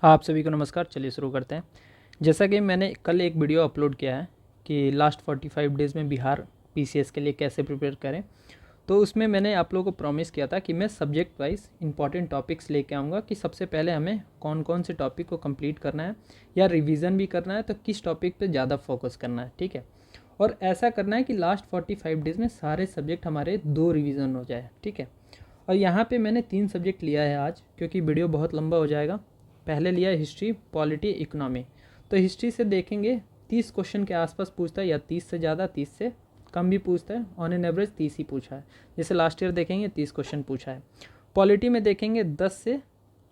आप सभी को नमस्कार। चलिए शुरू करते हैं। जैसा कि मैंने कल एक वीडियो अपलोड किया है कि लास्ट 45 डेज़ में बिहार पीसीएस के लिए कैसे प्रिपेयर करें, तो उसमें मैंने आप लोगों को प्रॉमिस किया था कि मैं सब्जेक्ट वाइज इंपॉर्टेंट टॉपिक्स लेके आऊँगा कि सबसे पहले हमें कौन कौन से टॉपिक को कंप्लीट करना है या रिवीजन भी करना है, तो किस टॉपिक पे ज़्यादा फोकस करना है। ठीक है, और ऐसा करना है कि लास्ट 45 डेज़ में सारे सब्जेक्ट हमारे 2 रिवीजन हो जाए। ठीक है, और यहाँ पे मैंने 3 सब्जेक्ट लिया है आज, क्योंकि वीडियो बहुत लंबा हो जाएगा। पहले लिया हिस्ट्री, पॉलिटी, इकोनॉमी। तो हिस्ट्री से देखेंगे 30 क्वेश्चन के आसपास पूछता है, या 30 से ज़्यादा, 30 से कम भी पूछता है। ऑन एन एवरेज 30 ही पूछा है। जैसे लास्ट ईयर देखेंगे 30 क्वेश्चन पूछा है। पॉलिटी में देखेंगे 10 से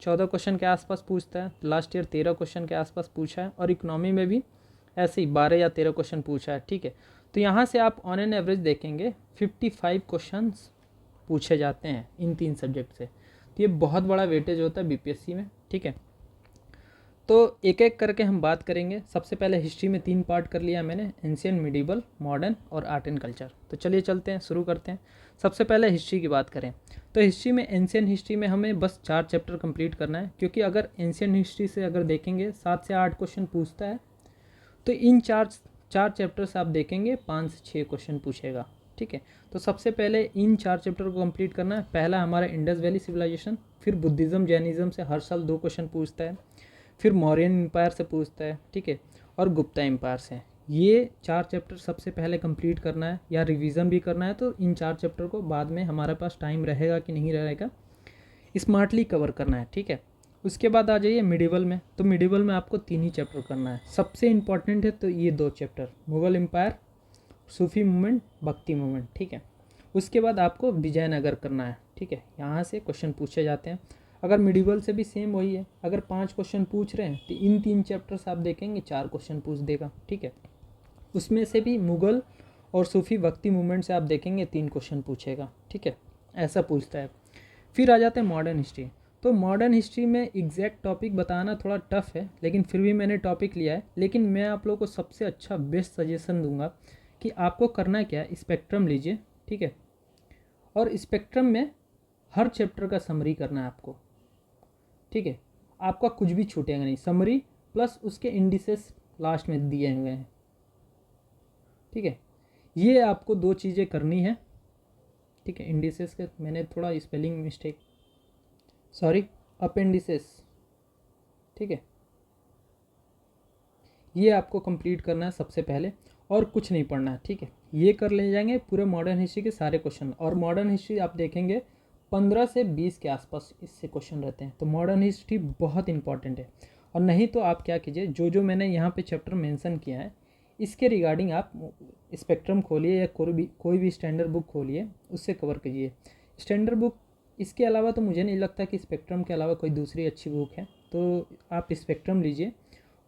14 क्वेश्चन के आसपास पूछता है। लास्ट ईयर 13 क्वेश्चन के आसपास पूछा है। और इकोनॉमी में भी ऐसे ही 12 या 13 क्वेश्चन पूछा है। ठीक है, तो यहाँ से आप ऑन एन एवरेज देखेंगे 55 क्वेश्चन पूछे जाते हैं इन 3 सब्जेक्ट से। तो ये बहुत बड़ा वेटेज होता है बीपीएससी में। ठीक है, तो एक एक करके हम बात करेंगे। सबसे पहले हिस्ट्री में 3 पार्ट कर लिया मैंने, एंशियंट, मिडिवल, मॉडर्न और आर्ट एंड कल्चर। तो चलिए चलते हैं, शुरू करते हैं। सबसे पहले हिस्ट्री की बात करें तो हिस्ट्री में, एंशियंट हिस्ट्री में हमें बस 4 चैप्टर कंप्लीट करना है, क्योंकि अगर एंशियंट हिस्ट्री से अगर देखेंगे 7 से 8 क्वेश्चन पूछता है, तो इन चार चैप्टर से आप देखेंगे 5 से 6 क्वेश्चन पूछेगा। ठीक है, तो सबसे पहले इन 4 चैप्टर को कंप्लीट करना है। पहला हमारा इंडस वैली सिविलाइजेशन, फिर बुद्धिज़्म जैनिज़्म से हर साल 2 क्वेश्चन पूछता है, फिर मौर्यन एम्पायर से पूछता है। ठीक है, और गुप्ता एम्पायर से। ये 4 चैप्टर सबसे पहले कंप्लीट करना है, या रिवीजन भी करना है। तो इन 4 चैप्टर को बाद में हमारे पास टाइम रहेगा कि नहीं रहेगा, स्मार्टली कवर करना है। ठीक है, उसके बाद आ जाइए मिडिवल में। तो मिडिवल में आपको 3 ही चैप्टर करना है। सबसे इंपॉर्टेंट है तो ये 2 चैप्टर, मुगल एम्पायर, सूफी मूवमेंट, भक्ति मूवमेंट। ठीक है, उसके बाद आपको विजयनगर करना है। ठीक है, यहाँ से क्वेश्चन पूछे जाते हैं। अगर मिडिवल से भी सेम वही है, अगर 5 क्वेश्चन पूछ रहे हैं तो इन 3 चैप्टर से आप देखेंगे 4 क्वेश्चन पूछ देगा। ठीक है, उसमें से भी मुगल और सूफी भक्ति मूवमेंट से आप देखेंगे 3 क्वेश्चन पूछेगा। ठीक है, ऐसा पूछता है। फिर आ जाते हैं मॉडर्न हिस्ट्री। तो मॉडर्न हिस्ट्री में एग्जैक्ट टॉपिक बताना थोड़ा टफ है, लेकिन फिर भी मैंने टॉपिक लिया है। लेकिन मैं आप लोगों को सबसे अच्छा बेस्ट सजेशन दूंगा कि आपको करना क्या है, स्पेक्ट्रम लीजिए। ठीक है, और स्पेक्ट्रम में हर चैप्टर का समरी करना है आपको। ठीक है, आपका कुछ भी छूटेगा नहीं। समरी प्लस उसके इंडिसेस लास्ट में दिए हुए हैं। ठीक है, ये आपको 2 चीज़ें करनी है। ठीक है, इंडिसेस के मैंने थोड़ा स्पेलिंग मिस्टेक, सॉरी, अपेंडिसेस। ठीक है, ये आपको कंप्लीट करना है सबसे पहले, और कुछ नहीं पढ़ना है। ठीक है, ये कर ले जाएंगे पूरे मॉडर्न हिस्ट्री के सारे क्वेश्चन। और मॉडर्न हिस्ट्री आप देखेंगे 15 से 20 के आसपास इससे क्वेश्चन रहते हैं। तो मॉडर्न हिस्ट्री बहुत इंपॉर्टेंट है। और नहीं तो आप क्या कीजिए, जो जो मैंने यहाँ पे चैप्टर मेंशन किया है इसके रिगार्डिंग आप स्पेक्ट्रम खोलिए, या कोई भी स्टैंडर्ड बुक खोलिए, उससे कवर कीजिए। स्टैंडर्ड बुक इसके अलावा तो मुझे नहीं लगता कि स्पेक्ट्रम के अलावा कोई दूसरी अच्छी बुक है। तो आप स्पेक्ट्रम लीजिए,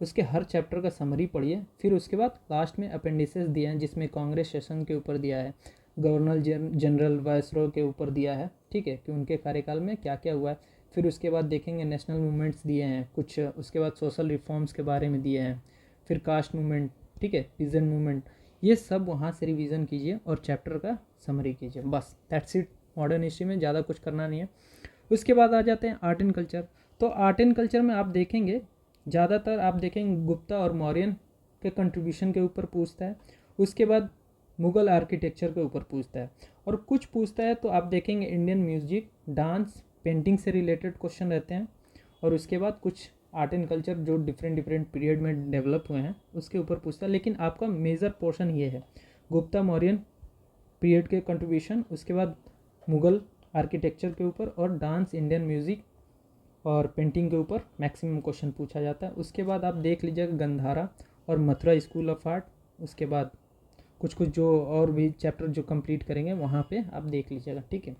उसके हर चैप्टर का समरी पढ़िए। फिर उसके बाद लास्ट में अपेंडिसेस दिए हैं, जिसमें कांग्रेस सेशन के ऊपर दिया है, गवर्नर जनरल वायसरॉय के ऊपर दिया है। ठीक है, कि उनके कार्यकाल में क्या क्या हुआ है। फिर उसके बाद देखेंगे नेशनल मूवमेंट्स दिए हैं कुछ, उसके बाद सोशल रिफॉर्म्स के बारे में दिए हैं, फिर कास्ट मूवमेंट, ठीक है, पिजन मूवमेंट। ये सब वहाँ से रिवीजन कीजिए और चैप्टर का समरी कीजिए। बस दैट्स इट। मॉडर्न हिस्ट्री में ज़्यादा कुछ करना नहीं है। उसके बाद आ जाते हैं आर्ट एंड कल्चर। तो आर्ट एंड कल्चर में आप देखेंगे ज़्यादातर आप देखेंगे गुप्ता और मौर्यन के कंट्रीब्यूशन के ऊपर पूछता है। उसके बाद मुग़ल आर्किटेक्चर के ऊपर पूछता है, और कुछ पूछता है तो आप देखेंगे इंडियन म्यूजिक, डांस, पेंटिंग से रिलेटेड क्वेश्चन रहते हैं। और उसके बाद कुछ आर्ट एंड कल्चर जो डिफरेंट डिफरेंट पीरियड में डेवलप हुए हैं उसके ऊपर पूछता है। लेकिन आपका मेजर पोर्शन ये है, गुप्ता मौर्यन पीरियड के कंट्रीब्यूशन, उसके बाद मुग़ल आर्किटेक्चर के ऊपर, और डांस, इंडियन म्यूज़िक और पेंटिंग के ऊपर मैक्सिमम क्वेश्चन पूछा जाता है। उसके बाद आप देख लीजिएगा गंधारा और मथुरा स्कूल ऑफ आर्ट। उसके बाद कुछ कुछ जो और भी चैप्टर जो कंप्लीट करेंगे वहाँ पे आप देख लीजिएगा। ठीक है,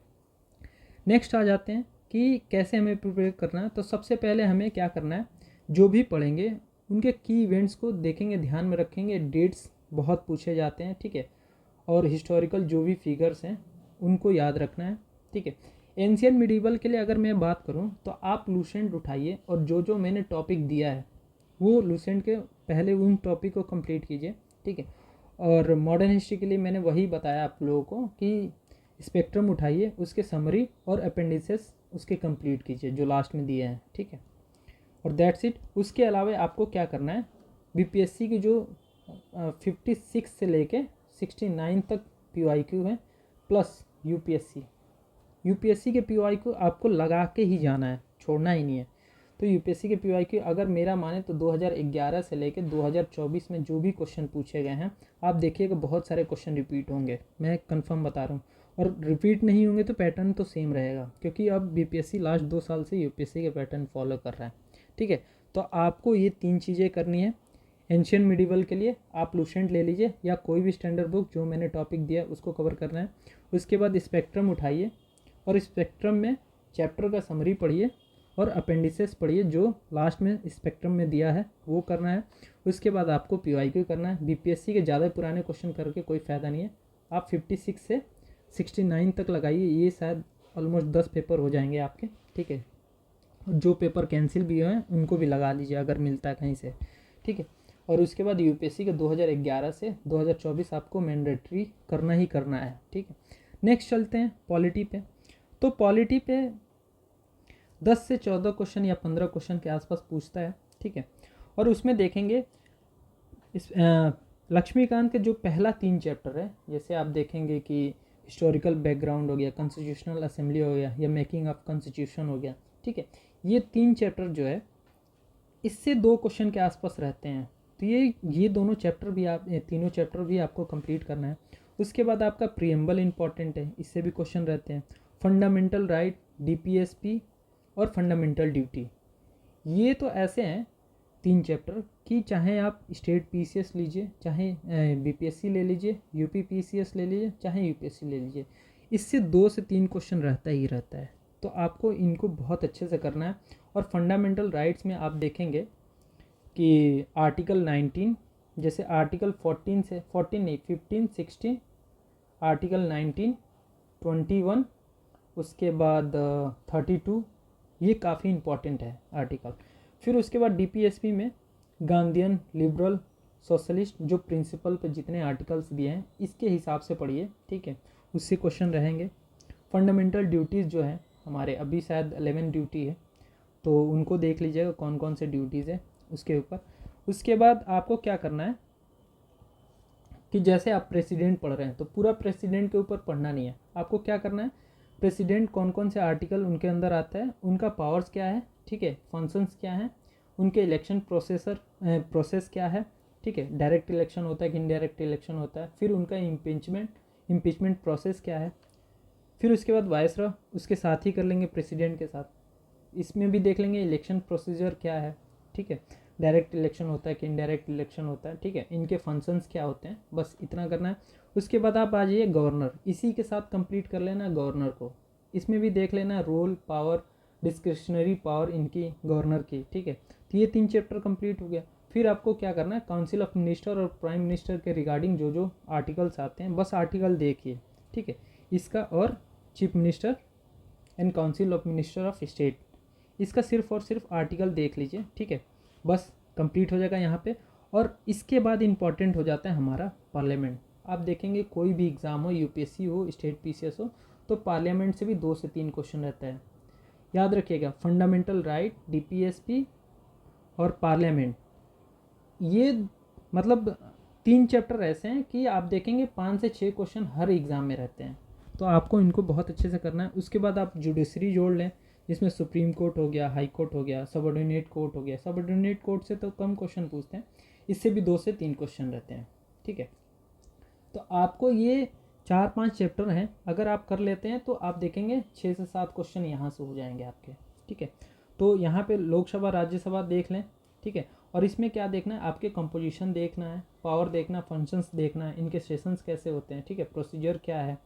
नेक्स्ट आ जाते हैं कि कैसे हमें प्रिपेयर करना है। तो सबसे पहले हमें क्या करना है, जो भी पढ़ेंगे उनके की इवेंट्स को देखेंगे, ध्यान में रखेंगे। डेट्स बहुत पूछे जाते हैं। ठीक है, और हिस्टोरिकल जो भी फिगर्स हैं उनको याद रखना है। ठीक है, एंशियंट मिडिवल के लिए अगर मैं बात करूं तो आप लूसेंट उठाइए, और जो जो मैंने टॉपिक दिया है वो लूसेंट के पहले उन टॉपिक को कंप्लीट कीजिए। ठीक है, और मॉडर्न हिस्ट्री के लिए मैंने वही बताया आप लोगों को कि स्पेक्ट्रम उठाइए, उसके समरी और अपेंडिसेस उसके कंप्लीट कीजिए जो लास्ट में दिए हैं। ठीक है, और दैट्स इट। उसके अलावा आपको क्या करना है, बीपीएससी की जो 56 से लेके 69 तक पीवाईक्यू है, प्लस यूपीएससी के पीवाईक्यू आपको लगा के ही जाना है, छोड़ना ही नहीं है। तो यूपीएससी के पीवाईक्यू अगर मेरा माने तो 2011 से लेकर 2024 में जो भी क्वेश्चन पूछे गए हैं, आप देखिएगा बहुत सारे क्वेश्चन रिपीट होंगे, मैं कंफर्म बता रहा हूँ। और रिपीट नहीं होंगे तो पैटर्न तो सेम रहेगा, क्योंकि अब बीपीएससी लास्ट 2 साल से यूपीएससी के पैटर्न फॉलो कर रहा है, ठीक है। तो आपको ये 3 चीज़ें करनी है। एंशियंट मिडिवल के लिए आप लूसेंट ले लीजिए या कोई भी स्टैंडर्ड बुक जो मैंने टॉपिक दिया उसको कवर करना है। उसके बाद स्पेक्ट्रम उठाइए और स्पेक्ट्रम में चैप्टर का समरी पढ़िए और अपेंडिसेस पढ़िए जो लास्ट में स्पेक्ट्रम में दिया है वो करना है। उसके बाद आपको पीवाईक्यू करना है। बीपीएससी के ज़्यादा पुराने क्वेश्चन करके कोई फ़ायदा नहीं है, आप 56 से 69 तक लगाइए, ये शायद ऑलमोस्ट 10 पेपर हो जाएंगे आपके, ठीक है। जो पेपर कैंसिल भी हुए हैं उनको भी लगा लीजिए अगर मिलता है कहीं से, ठीक है। और उसके बाद यूपीएससी के 2011 से 2024 आपको मैंडेटरी करना ही करना है, ठीक है। नेक्स्ट चलते हैं पॉलिटी पे। तो पॉलिटी पे 10 से 14 क्वेश्चन या 15 क्वेश्चन के आसपास पूछता है, ठीक है। और उसमें देखेंगे इस लक्ष्मीकांत के जो पहला 3 चैप्टर है, जैसे आप देखेंगे कि हिस्टोरिकल बैकग्राउंड हो गया, कॉन्स्टिट्यूशनल असेंबली हो गया या मेकिंग ऑफ कॉन्स्टिट्यूशन हो गया, ठीक है। ये 3 चैप्टर जो है इससे 2 क्वेश्चन के आसपास रहते हैं। तो ये दोनों चैप्टर भी आप, तीनों चैप्टर भी आपको कंप्लीट करना है। उसके बाद आपका प्रीएम्बल इंपॉर्टेंट है, इससे भी क्वेश्चन रहते हैं। फंडामेंटल राइट, डीपीएसपी और फंडामेंटल ड्यूटी, ये तो ऐसे हैं 3 चैप्टर कि चाहे आप स्टेट पीसीएस लीजिए, चाहे बीपीएससी ले लीजिए, यूपी पीसीएस ले लीजिए, चाहे यूपीएससी ले लीजिए, इससे 2 से 3 क्वेश्चन रहता ही रहता है। तो आपको इनको बहुत अच्छे से करना है। और फंडामेंटल राइट्स में आप देखेंगे कि आर्टिकल 19, जैसे आर्टिकल 14 से 14 नहीं 15, 16, आर्टिकल 19, 21, उसके बाद 32, ये काफ़ी इम्पॉर्टेंट है आर्टिकल। फिर उसके बाद डीपीएसपी में गांधीयन, लिबरल, सोशलिस्ट जो प्रिंसिपल पे जितने आर्टिकल्स दिए हैं इसके हिसाब से पढ़िए, ठीक है, उससे क्वेश्चन रहेंगे। फंडामेंटल ड्यूटीज़ जो है हमारे अभी शायद 11 ड्यूटी है, तो उनको देख लीजिएगा कौन कौन से ड्यूटीज़ है उसके ऊपर। उसके बाद आपको क्या करना है कि जैसे आप प्रेसिडेंट पढ़ रहे हैं तो पूरा प्रेसिडेंट के ऊपर पढ़ना नहीं है, आपको क्या करना है, प्रेसिडेंट कौन कौन से आर्टिकल उनके अंदर आता है, उनका पावर्स क्या है, ठीक है, फंक्शंस क्या हैं, उनके इलेक्शन प्रोसेस क्या है, ठीक है, डायरेक्ट इलेक्शन होता है कि इनडायरेक्ट इलेक्शन होता है, फिर उनका इम्पीचमेंट प्रोसेस क्या है, फिर उसके बाद वायसरॉय उसके साथ ही कर लेंगे प्रेसिडेंट के साथ, इसमें भी देख लेंगे इलेक्शन प्रोसीजर क्या है, ठीक है, डायरेक्ट इलेक्शन होता है कि इनडायरेक्ट इलेक्शन होता है, ठीक है, इनके फंक्शंस क्या होते हैं, बस इतना करना है। उसके बाद आप आ जाइए गवर्नर, इसी के साथ कंप्लीट कर लेना गवर्नर को, इसमें भी देख लेना रोल, पावर, डिस्क्रिशनरी पावर इनकी गवर्नर की, ठीक है। तो ये 3 चैप्टर कंप्लीट हो गया। फिर आपको क्या करना है, काउंसिल ऑफ मिनिस्टर और प्राइम मिनिस्टर के रिगार्डिंग जो जो आर्टिकल्स आते हैं बस आर्टिकल देखिए, ठीक है, इसका, और chief minister and council of minister of state, इसका सिर्फ और सिर्फ आर्टिकल देख लीजिए, ठीक है, बस कंप्लीट हो जाएगा यहाँ पे। और इसके बाद इम्पॉर्टेंट हो जाता है हमारा पार्लियामेंट। आप देखेंगे कोई भी एग्ज़ाम हो, यूपीएससी हो, स्टेट पीसीएस हो, तो पार्लियामेंट से भी 2 से 3 क्वेश्चन रहता है। याद रखिएगा फंडामेंटल राइट, डीपीएसपी और पार्लियामेंट, ये मतलब 3 चैप्टर ऐसे हैं कि आप देखेंगे 5 से 6 क्वेश्चन हर एग्ज़ाम में रहते हैं, तो आपको इनको बहुत अच्छे से करना है। उसके बाद आप जुडिशरी जोड़ लें, जिसमें सुप्रीम कोर्ट हो गया, हाई कोर्ट हो गया, सबऑर्डिनेट कोर्ट हो गया। सबऑर्डिनेट कोर्ट से तो कम क्वेश्चन पूछते हैं, इससे भी 2 से 3 क्वेश्चन रहते हैं, ठीक है। तो आपको ये 4-5 चैप्टर हैं, अगर आप कर लेते हैं तो आप देखेंगे 6 से 7 क्वेश्चन यहाँ से हो जाएंगे आपके, ठीक है। तो यहाँ पे लोकसभा राज्यसभा देख लें, ठीक है। और इसमें क्या देखना है, आपके कंपोजिशन देखना है, पावर देखना, फंक्शंस देखना है, इनके सेशंस कैसे होते हैं, ठीक है, प्रोसीजर क्या है।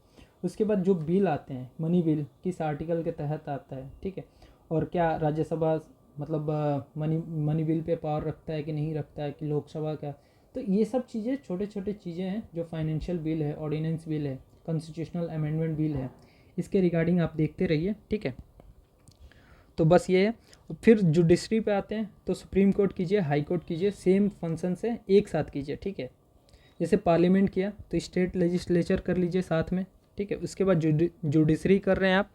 उसके बाद जो बिल आते हैं, मनी बिल किस आर्टिकल के तहत आता है, ठीक है, और क्या राज्यसभा मतलब मनी बिल पे पावर रखता है कि नहीं रखता है, कि लोकसभा का, तो ये सब चीज़ें छोटे छोटे चीज़ें हैं जो फाइनेंशियल बिल है, ऑर्डिनेंस बिल है, कॉन्स्टिट्यूशनल अमेंडमेंट बिल है, इसके रिगार्डिंग आप देखते रहिए, ठीक है। तो बस ये है। फिर जुडिशरी पे आते हैं, तो सुप्रीम कोर्ट कीजिए, हाई कोर्ट कीजिए, सेम फंक्शन से एक साथ कीजिए, ठीक है। जैसे पार्लियामेंट किया तो स्टेट लेजिस्लेचर कर लीजिए साथ में, ठीक है। उसके बाद जुडिशरी कर रहे हैं आप,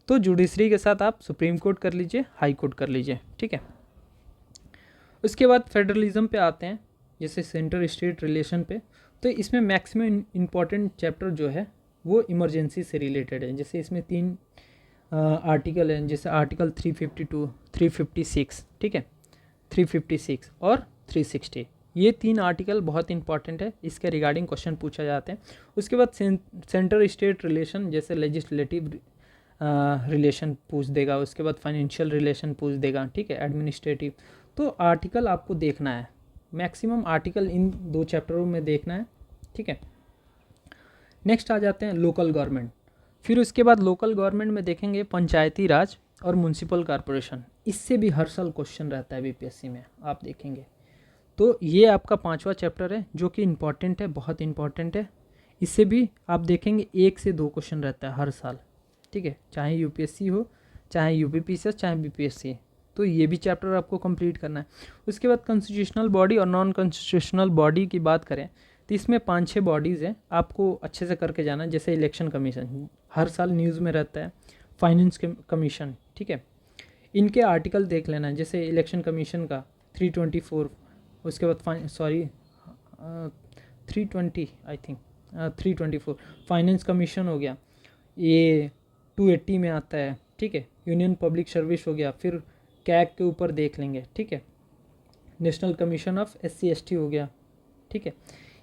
तो जुडिशरी के साथ आप सुप्रीम कोर्ट कर लीजिए, हाई कोर्ट कर लीजिए, ठीक है। उसके बाद फेडरलिज्म पे आते हैं, जैसे सेंटर स्टेट रिलेशन पे। तो इसमें मैक्सिमम इम्पॉर्टेंट चैप्टर जो है वो इमरजेंसी से रिलेटेड है। जैसे इसमें 3 आर्टिकल हैं, जैसे आर्टिकल 352, 356, ठीक है, 356 और 360। ये 3 आर्टिकल बहुत इंपॉर्टेंट है, इसके रिगार्डिंग क्वेश्चन पूछा जाते हैं। उसके बाद सेंटर स्टेट रिलेशन, जैसे लेजिस्लेटिव रिलेशन पूछ देगा, उसके बाद फाइनेंशियल रिलेशन पूछ देगा, ठीक है, एडमिनिस्ट्रेटिव। तो आर्टिकल आपको देखना है, मैक्सिमम आर्टिकल इन 2 चैप्टरों में देखना है, ठीक है। नेक्स्ट आ जाते हैं लोकल गवर्नमेंट। फिर उसके बाद लोकल गवर्नमेंट में देखेंगे पंचायती राज और म्यूनसिपल कॉरपोरेशन। इससे भी हर साल क्वेश्चन रहता है बीपीएससी में, आप देखेंगे। तो ये आपका 5वां चैप्टर है जो कि इम्पॉर्टेंट है, बहुत इंपॉर्टेंट है। इससे भी आप देखेंगे 1 से 2 क्वेश्चन रहता है हर साल, ठीक है, चाहे यूपीएससी हो, चाहे यूपीपीसीएस, चाहे बीपीएससी। तो ये भी चैप्टर आपको कंप्लीट करना है। उसके बाद कॉन्स्टिट्यूशनल बॉडी और नॉन कॉन्स्टिट्यूशनल बॉडी की बात करें तो इसमें 5-6 बॉडीज़ हैं, आपको अच्छे से करके जाना है। जैसे इलेक्शन कमीशन हर साल न्यूज़ में रहता है, फाइनेंस कमीशन, ठीक है, इनके आर्टिकल देख लेना है। जैसे इलेक्शन कमीशन का 324, उसके बाद 320 आई थिंक 324 फाइनेंस कमीशन हो गया, ये 280 में आता है, ठीक है। यूनियन पब्लिक सर्विस हो गया, फिर कैग के ऊपर देख लेंगे, ठीक है। नेशनल कमीशन ऑफ SC/ST हो गया, ठीक है।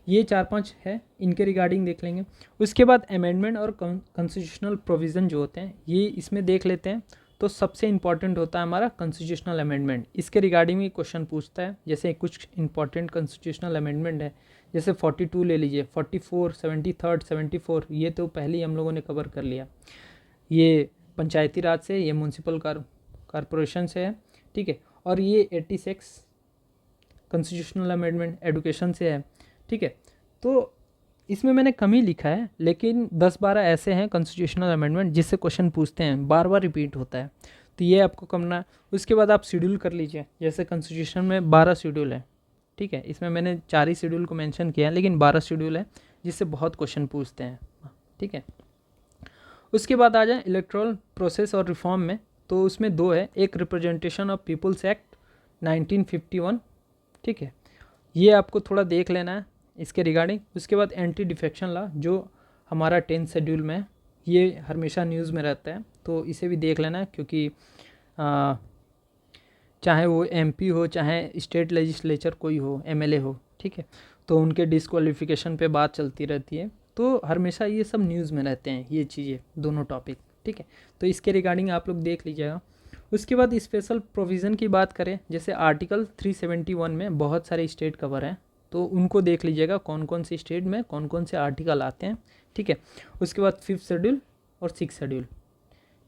ये 4-5 है, इनके रिगार्डिंग देख लेंगे। उसके बाद अमेंडमेंट और कॉन्स्टिट्यूशनल प्रोविज़न जो होते हैं ये इसमें देख लेते हैं। तो सबसे इंपॉर्टेंट होता है हमारा कॉन्स्टिट्यूशनल अमेंडमेंट, इसके रिगार्डिंग भी क्वेश्चन पूछता है। जैसे कुछ इंपॉर्टेंट कॉन्स्टिट्यूशनल अमेंडमेंट है, जैसे 42 ले लीजिए, 44, 73, 74, ये तो पहले ही हम लोगों ने कवर कर लिया। ये पंचायती राज से, ये म्यूनसिपल कॉरपोरेशन से है, ठीक है। और ये 86 कॉन्स्टिट्यूशनल अमेंडमेंट एडुकेशन से है, ठीक है। तो इसमें मैंने कम ही लिखा है, लेकिन 10-12 ऐसे हैं कॉन्स्टिट्यूशनल अमेंडमेंट जिससे क्वेश्चन पूछते हैं, बार बार रिपीट होता है, तो ये आपको करना है। उसके बाद आप शेड्यूल कर लीजिए, जैसे कॉन्स्टिट्यूशन में 12 शेड्यूल है, ठीक है। इसमें मैंने 4 ही शेड्यूल को मेंशन किया है, लेकिन 12 शेड्यूल है जिससे बहुत क्वेश्चन पूछते हैं, ठीक है। उसके बाद आ जाए इलेक्टोरल प्रोसेस और रिफॉर्म में, तो उसमें 2 है, एक रिप्रेजेंटेशन ऑफ पीपल्स एक्ट 1951, ठीक है, ये आपको थोड़ा देख लेना है इसके रिगार्डिंग। उसके बाद एंटी डिफेक्शन लॉ जो हमारा 10th शेड्यूल में है, ये हमेशा न्यूज़ में रहता है, तो इसे भी देख लेना है, क्योंकि चाहे वो MP हो, चाहे स्टेट लेजिस्लेचर कोई हो, MLA हो, ठीक है, तो उनके डिस्क्वालिफिकेशन पे बात चलती रहती है, तो हमेशा ये सब न्यूज़ में रहते हैं ये चीज़ें, दोनों टॉपिक, ठीक है। तो इसके रिगार्डिंग आप लोग देख लीजिएगा। उसके बाद स्पेशल प्रोविज़न की बात करें, जैसे आर्टिकल 371 में बहुत सारे स्टेट कवर हैं, तो उनको देख लीजिएगा कौन कौन से स्टेट में कौन कौन से आर्टिकल आते हैं, ठीक है। उसके बाद 5th शेड्यूल और 6th शेड्यूल,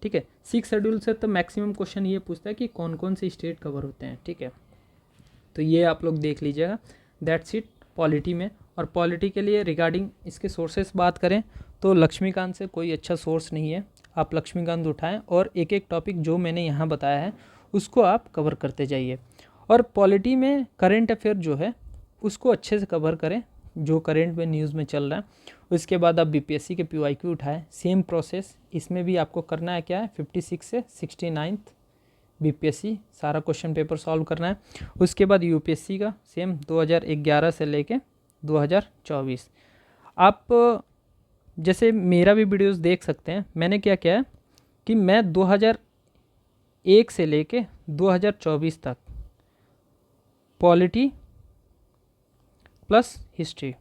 ठीक है। 6th शेड्यूल से तो मैक्सिमम क्वेश्चन ये पूछता है कि कौन कौन से स्टेट कवर होते हैं, ठीक है। तो ये आप लोग देख लीजिएगा। दैट्स इट पॉलिटी में। और पॉलिटी के लिए रिगार्डिंग इसके सोर्सेस बात करें तो लक्ष्मीकांत से कोई अच्छा सोर्स नहीं है, आप लक्ष्मीकांत उठाएं और एक एक टॉपिक जो मैंने यहाँ बताया है उसको आप कवर करते जाइए। और पॉलिटी में करंट अफेयर जो है उसको अच्छे से कवर करें, जो करंट में न्यूज़ में चल रहा है। उसके बाद आप BPSC के PYQ उठाएं, सेम प्रोसेस इसमें भी आपको करना है। क्या है, 56 से 69th BPSC सारा क्वेश्चन पेपर सॉल्व करना है। उसके बाद UPSC का सेम 2011 से लेके 2024। आप जैसे मेरा भी वीडियोस देख सकते हैं, मैंने क्या किया है कि मैं 2001 से लेके 2024 तक पॉलिटी प्लस हिस्ट्री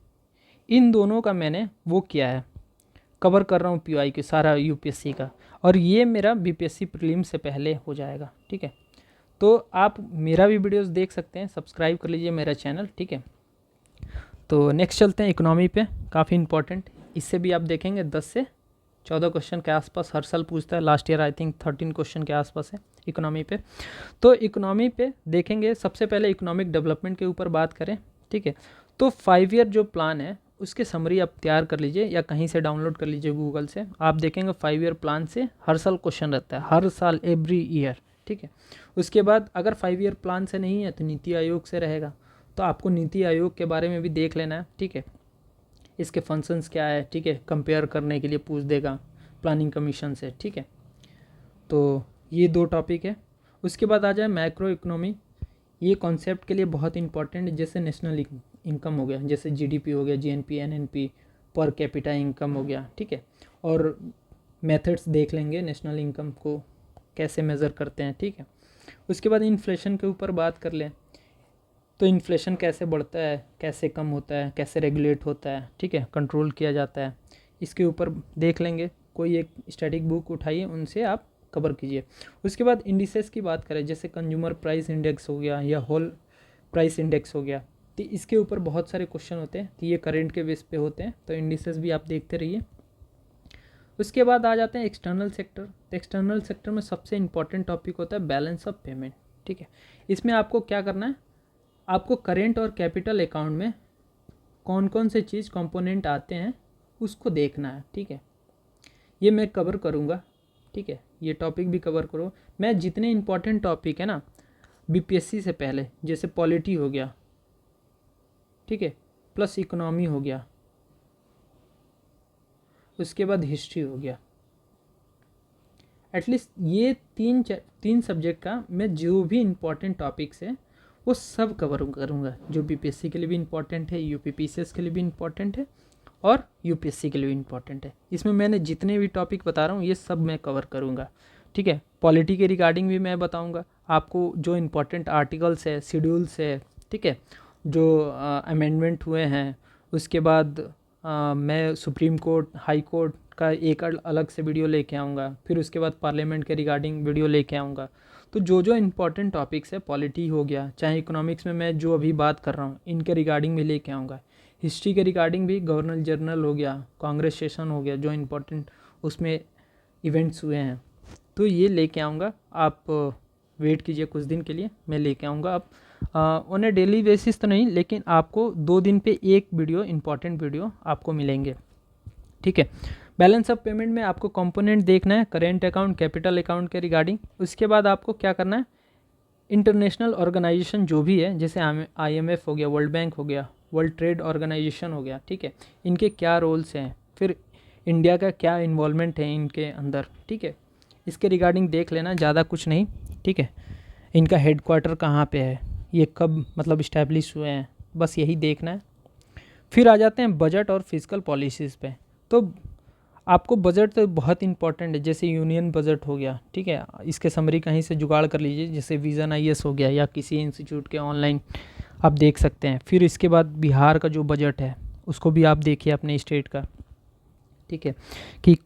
इन दोनों का मैंने वो किया है, कवर कर रहा हूँ PYQ सारा UPSC का, और ये मेरा BPSC प्रीलिम से पहले हो जाएगा, ठीक है। तो आप मेरा भी वीडियोस देख सकते हैं, सब्सक्राइब कर लीजिए मेरा चैनल, ठीक है। तो नेक्स्ट चलते हैं इकोनॉमी पे, काफ़ी इंपॉर्टेंट, इससे भी आप देखेंगे 10 से 14 क्वेश्चन के आसपास हर साल पूछता है। Last year I think 13 question के आसपास है इकोनॉमी पे। तो इकोनॉमी पे देखेंगे, सबसे पहले इकोनॉमिक डेवलपमेंट के ऊपर बात करें, ठीक है। तो 5 ईयर जो प्लान है उसके समरी आप तैयार कर लीजिए या कहीं से डाउनलोड कर लीजिए गूगल से। आप देखेंगे 5 ईयर प्लान से हर साल क्वेश्चन रहता है, हर साल एवरी ईयर, ठीक है। उसके बाद अगर 5 ईयर प्लान से नहीं है तो नीति आयोग से रहेगा, तो आपको नीति आयोग के बारे में भी देख लेना है, ठीक है। इसके फंक्शंस क्या है, ठीक है, कंपेयर करने के लिए पूछ देगा प्लानिंग कमीशन से, ठीक है। तो ये 2 टॉपिक है। उसके बाद आ जाए मैक्रो इकोनॉमी, ये कॉन्सेप्ट के लिए बहुत इंपॉर्टेंट है, जैसे नेशनल इनकम हो गया, जैसे जीडीपी हो गया, GNP, NNP, per capita income हो गया, ठीक है। और मेथड्स देख लेंगे नेशनल इनकम को कैसे मेज़र करते हैं, ठीक है। उसके बाद इन्फ्लेशन के ऊपर बात कर लें, तो इन्फ्लेशन कैसे बढ़ता है, कैसे कम होता है, कैसे रेगुलेट होता है, ठीक है, कंट्रोल किया जाता है, इसके ऊपर देख लेंगे। कोई एक स्टैटिक बुक उठाइए, उनसे आप कवर कीजिए। उसके बाद इंडिसेस की बात करें, जैसे कंज्यूमर प्राइस इंडेक्स हो गया या होल प्राइस इंडेक्स हो गया, तो इसके ऊपर बहुत सारे क्वेश्चन होते हैं, तो ये करेंट के बेस पे होते हैं, तो इंडिसेस भी आप देखते रहिए। उसके बाद आ जाते हैं एक्सटर्नल सेक्टर। तो एक्सटर्नल सेक्टर में सबसे इंपॉर्टेंट टॉपिक होता है बैलेंस ऑफ पेमेंट, ठीक है। इसमें आपको क्या करना है, आपको करेंट और कैपिटल अकाउंट में कौन कौन से चीज़ कंपोनेंट आते हैं उसको देखना है, ठीक है। ये मैं कवर करूँगा, ठीक है, ये टॉपिक भी कवर करो। मैं जितने इंपॉर्टेंट टॉपिक है ना बीपीएससी से पहले, जैसे पॉलिटी हो गया, ठीक है, प्लस इकोनॉमी हो गया, उसके बाद हिस्ट्री हो गया, एटलीस्ट ये तीन सब्जेक्ट का मैं जो भी इम्पोर्टेंट टॉपिक्स है वो सब कवर करूँगा, जो बीपीएससी के लिए भी इम्पोर्टेंट है, यूपीपीसीएस के लिए भी इम्पोर्टेंट है और यूपीएससी के लिए भी इम्पोर्टेंट है। इसमें मैंने जितने भी टॉपिक बता रहा हूँ ये सब मैं कवर करूँगा, ठीक है। पॉलिटी के रिगार्डिंग भी मैं बताऊँगा आपको, जो इम्पोर्टेंट आर्टिकल्स है, शेड्यूल्स है, ठीक है, जो अमेंडमेंट हुए हैं। उसके बाद मैं सुप्रीम कोर्ट, हाई कोर्ट का एक अलग से वीडियो लेके आऊँगा, फिर उसके बाद पार्लियामेंट के रिगार्डिंग वीडियो लेके आऊँगा। तो जो जो इम्पोर्टेंट टॉपिक्स है, पॉलिटी हो गया, चाहे इकोनॉमिक्स में मैं जो अभी बात कर रहा हूँ इनके रिगार्डिंग भी लेके आऊँगा। हिस्ट्री के रिगार्डिंग भी गवर्नर जनरल हो गया, कांग्रेस सेशन हो गया, जो इम्पोर्टेंट उसमें इवेंट्स हुए हैं, तो ये लेके आऊँगा। आप वेट कीजिए कुछ दिन के लिए, मैं लेके आऊँगा। आप ऑन ए डेली बेसिस तो नहीं, लेकिन आपको 2 दिन पे एक वीडियो, इंपॉर्टेंट वीडियो आपको मिलेंगे, ठीक है। बैलेंस ऑफ पेमेंट में आपको कंपोनेंट देखना है, करेंट अकाउंट, कैपिटल अकाउंट के रिगार्डिंग। उसके बाद आपको क्या करना है, इंटरनेशनल ऑर्गेनाइजेशन जो भी है, जैसे आईएमएफ हो गया, वर्ल्ड बैंक हो गया, वर्ल्ड ट्रेड ऑर्गेनाइजेशन हो गया, ठीक है, इनके क्या रोल्स हैं, फिर इंडिया का क्या इन्वॉल्वमेंट है इनके अंदर, ठीक है, इसके रिगार्डिंग देख लेना, ज़्यादा कुछ नहीं, ठीक है। इनका हेडक्वार्टर कहाँ पे है, ये कब मतलब इस्टेब्लिश हुए हैं, बस यही देखना है। फिर आ जाते हैं बजट और फिजिकल पॉलिसीज़ पे। तो आपको बजट तो बहुत इंपॉर्टेंट है, जैसे यूनियन बजट हो गया, ठीक है, इसके समरी कहीं से जुगाड़ कर लीजिए, जैसे विज़न आईएएस हो गया या किसी इंस्टीट्यूट के ऑनलाइन आप देख सकते हैं। फिर इसके बाद बिहार का जो बजट है उसको भी आप देखिए अपने स्टेट का, ठीक है, कि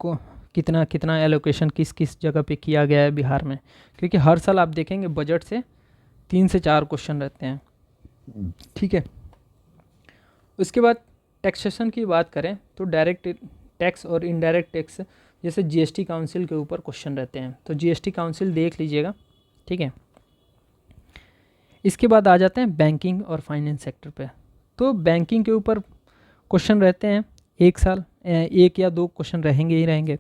कितना कितना एलोकेशन किस किस जगह पे किया गया है बिहार में, क्योंकि हर साल आप देखेंगे बजट से 3 से 4 क्वेश्चन रहते हैं, ठीक है। उसके बाद टैक्सेशन की बात करें तो डायरेक्ट टैक्स और इनडायरेक्ट टैक्स, जैसे जीएसटी काउंसिल के ऊपर क्वेश्चन रहते हैं, तो जीएसटी काउंसिल देख लीजिएगा, ठीक है। इसके बाद आ जाते हैं बैंकिंग और फाइनेंस सेक्टर पे। तो बैंकिंग के ऊपर क्वेश्चन रहते हैं, एक साल 1 या 2 क्वेश्चन रहेंगे ही रहेंगे।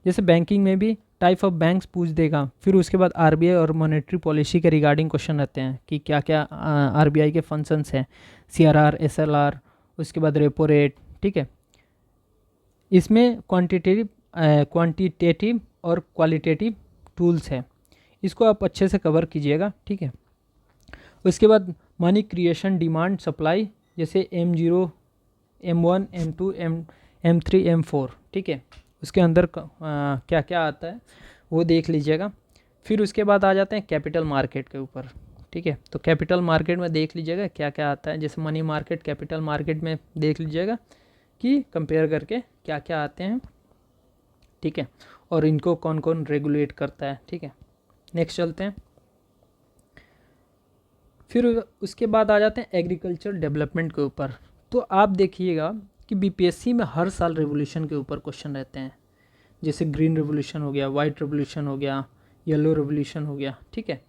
जैसे बैंकिंग में भी टाइप ऑफ बैंक्स पूछ देगा, फिर उसके बाद आरबीआई और मॉनेटरी पॉलिसी के रिगार्डिंग क्वेश्चन रहते हैं कि क्या क्या आरबीआई के फंक्शंस हैं, सीआरआर, एसएलआर, उसके बाद रेपो रेट, ठीक है। इसमें क्वांटिटेटिव और क्वालिटेटिव टूल्स है, इसको आप अच्छे से कवर कीजिएगा, ठीक है। उसके बाद मनी क्रिएशन, डिमांड, सप्लाई, जैसे M0, M1, M2, M3, M4, ठीक है, उसके अंदर क्या क्या आता है वो देख लीजिएगा। फिर उसके बाद आ जाते हैं कैपिटल मार्केट के ऊपर, ठीक है। तो कैपिटल मार्केट में देख लीजिएगा क्या क्या आता है, जैसे मनी मार्केट, कैपिटल मार्केट में देख लीजिएगा कि कंपेयर करके क्या क्या आते हैं, ठीक है, और इनको कौन कौन रेगुलेट करता है, ठीक है। नेक्स्ट चलते हैं। फिर उसके बाद आ जाते हैं एग्रीकल्चर डेवलपमेंट के ऊपर। तो आप देखिएगा कि बीपीएससी में हर साल रेवोल्यूशन के ऊपर क्वेश्चन रहते हैं, जैसे ग्रीन रेवोल्यूशन हो गया, वाइट रेवोल्यूशन हो गया, येलो रेवोल्यूशन हो गया, ठीक है।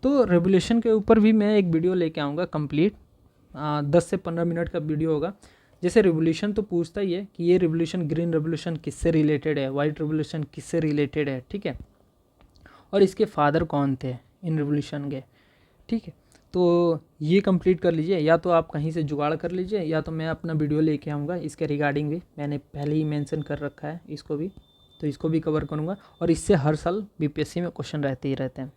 तो रेवोल्यूशन के ऊपर भी मैं एक वीडियो लेके आऊँगा कंप्लीट, 10 से 15 मिनट का वीडियो होगा। जैसे रेवोल्यूशन तो पूछता ही है कि ये रेवोल्यूशन, ग्रीन रेवोल्यूशन किससे रिलेटेड है, वाइट रेवोल्यूशन किससे रिलेटेड है, ठीक है, और इसके फादर कौन थे इन रेवोल्यूशन के, ठीक है। तो ये कंप्लीट कर लीजिए, या तो आप कहीं से जुगाड़ कर लीजिए, या तो मैं अपना वीडियो लेके आऊँगा इसके रिगार्डिंग भी, मैंने पहले ही मेंशन कर रखा है इसको भी, तो इसको भी कवर करूँगा। और इससे हर साल बीपीएससी में क्वेश्चन रहते ही रहते हैं।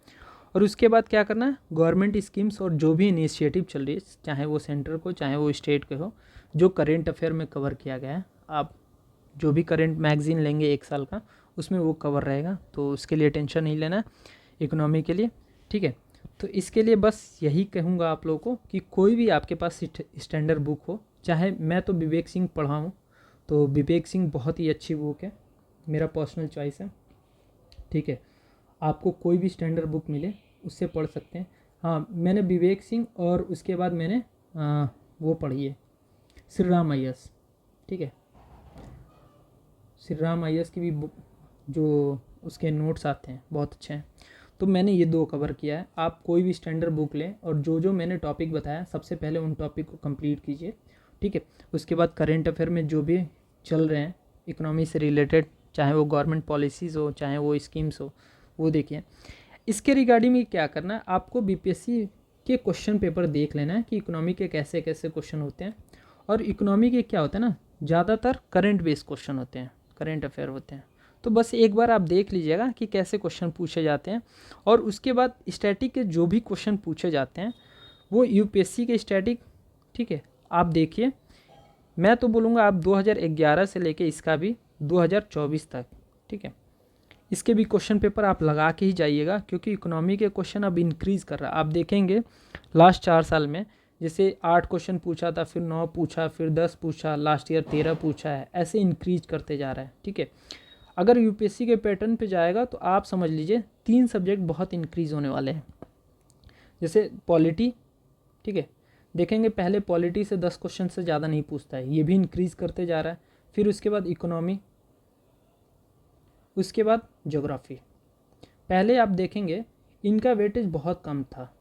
और उसके बाद क्या करना है, गवर्नमेंट स्कीम्स और जो भी इनिशिएटिव चल रही है, चाहे वो सेंटर को चाहे वो स्टेट के हो, जो करेंट अफेयर में कवर किया गया है, आप जो भी करेंट मैगजीन लेंगे 1 साल का उसमें वो कवर रहेगा, तो उसके लिए टेंशन नहीं लेना इकोनॉमी के लिए, ठीक है। तो इसके लिए बस यही कहूँगा आप लोगों को कि कोई भी आपके पास स्टैंडर्ड बुक हो, चाहे मैं तो विवेक सिंह पढ़ा हूँ, तो विवेक सिंह बहुत ही अच्छी बुक है, मेरा पर्सनल चॉइस है, ठीक है। आपको कोई भी स्टैंडर्ड बुक मिले उससे पढ़ सकते हैं। हाँ, मैंने विवेक सिंह और उसके बाद मैंने वो पढ़ी है श्री राम अय्यस, ठीक है। श्री राम अय्यस की भी जो उसके नोट्स आते हैं बहुत अच्छे हैं। तो मैंने ये 2 कवर किया है। आप कोई भी स्टैंडर्ड बुक लें और जो मैंने टॉपिक बताया सबसे पहले उन टॉपिक को कंप्लीट कीजिए, ठीक है। उसके बाद करेंट अफेयर में जो भी चल रहे हैं इकोनॉमी से रिलेटेड, चाहे वो गवर्नमेंट पॉलिसीज़ हो चाहे वो स्कीम्स हो, वो देखिए। इसके रिगार्डिंग में क्या करना है, आपको बीपीएससी के क्वेश्चन पेपर देख लेना है कि इकोनॉमी के कैसे कैसे क्वेश्चन होते हैं। और इकोनॉमी के क्या होता है ना, ज़्यादातर करंट बेस्ड क्वेश्चन होते हैं, करंट अफेयर होते हैं। तो बस एक बार आप देख लीजिएगा कि कैसे क्वेश्चन पूछे जाते हैं। और उसके बाद स्टैटिक के जो भी क्वेश्चन पूछे जाते हैं वो यूपीएससी के स्टैटिक, ठीक है, आप देखिए। मैं तो बोलूँगा आप 2011 से लेके इसका भी 2024 तक, ठीक है, इसके भी क्वेश्चन पेपर आप लगा के ही जाइएगा, क्योंकि इकोनॉमी के क्वेश्चन अब इंक्रीज़ कर रहा है। आप देखेंगे लास्ट 4 साल में जैसे 8 क्वेश्चन पूछा था, फिर 9 पूछा, फिर 10 पूछा, लास्ट ईयर 13 पूछा है, ऐसे इंक्रीज करते जा रहा है, ठीक है। अगर यूपीएससी के पैटर्न पे जाएगा तो आप समझ लीजिए 3 सब्जेक्ट बहुत इंक्रीज़ होने वाले हैं। जैसे पॉलिटी, ठीक है, देखेंगे पहले पॉलिटी से 10 क्वेश्चन से ज़्यादा नहीं पूछता है, ये भी इंक्रीज़ करते जा रहा है। फिर उसके बाद इकोनॉमी, उसके बाद ज्योग्राफी। पहले आप देखेंगे इनका वेटेज बहुत कम था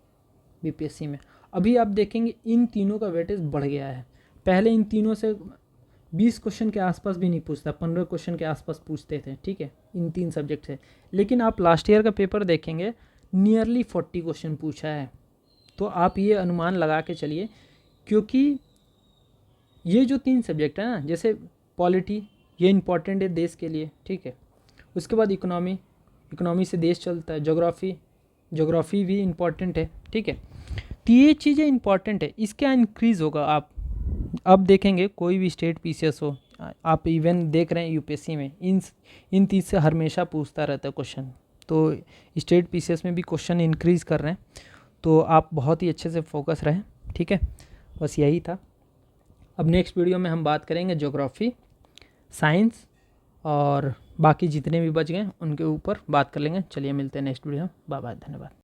बीपीएससी में, अभी आप देखेंगे इन तीनों का वेटेज बढ़ गया है। पहले इन तीनों से 20 क्वेश्चन के आसपास भी नहीं पूछता, 15 क्वेश्चन के आसपास पूछते थे, ठीक है, इन 3 सब्जेक्ट से। लेकिन आप लास्ट ईयर का पेपर देखेंगे नियरली 40 क्वेश्चन पूछा है। तो आप ये अनुमान लगा के चलिए, क्योंकि ये जो 3 सब्जेक्ट है ना, जैसे पॉलिटी ये इंपॉर्टेंट है देश के लिए, ठीक है। उसके बाद इकोनॉमी, इकोनॉमी से देश चलता है। ज्योग्राफी भी इम्पॉर्टेंट है, ठीक है। तो ये चीज़ें इंपॉर्टेंट है, इसके इंक्रीज़ होगा। आप अब देखेंगे कोई भी स्टेट पीसीएस हो, आप इवन देख रहे हैं यूपीएससी में इन 3 से हमेशा पूछता रहता है क्वेश्चन। तो स्टेट पीसीएस में भी क्वेश्चन इंक्रीज़ कर रहे हैं, तो आप बहुत ही अच्छे से फोकस रहें, ठीक है। बस यही था। अब नेक्स्ट वीडियो में हम बात करेंगे ज्योग्राफी, साइंस और बाकी जितने भी बच गए उनके ऊपर बात कर लेंगे। चलिए मिलते हैं नेक्स्ट वीडियो में। बाय बाय, धन्यवाद।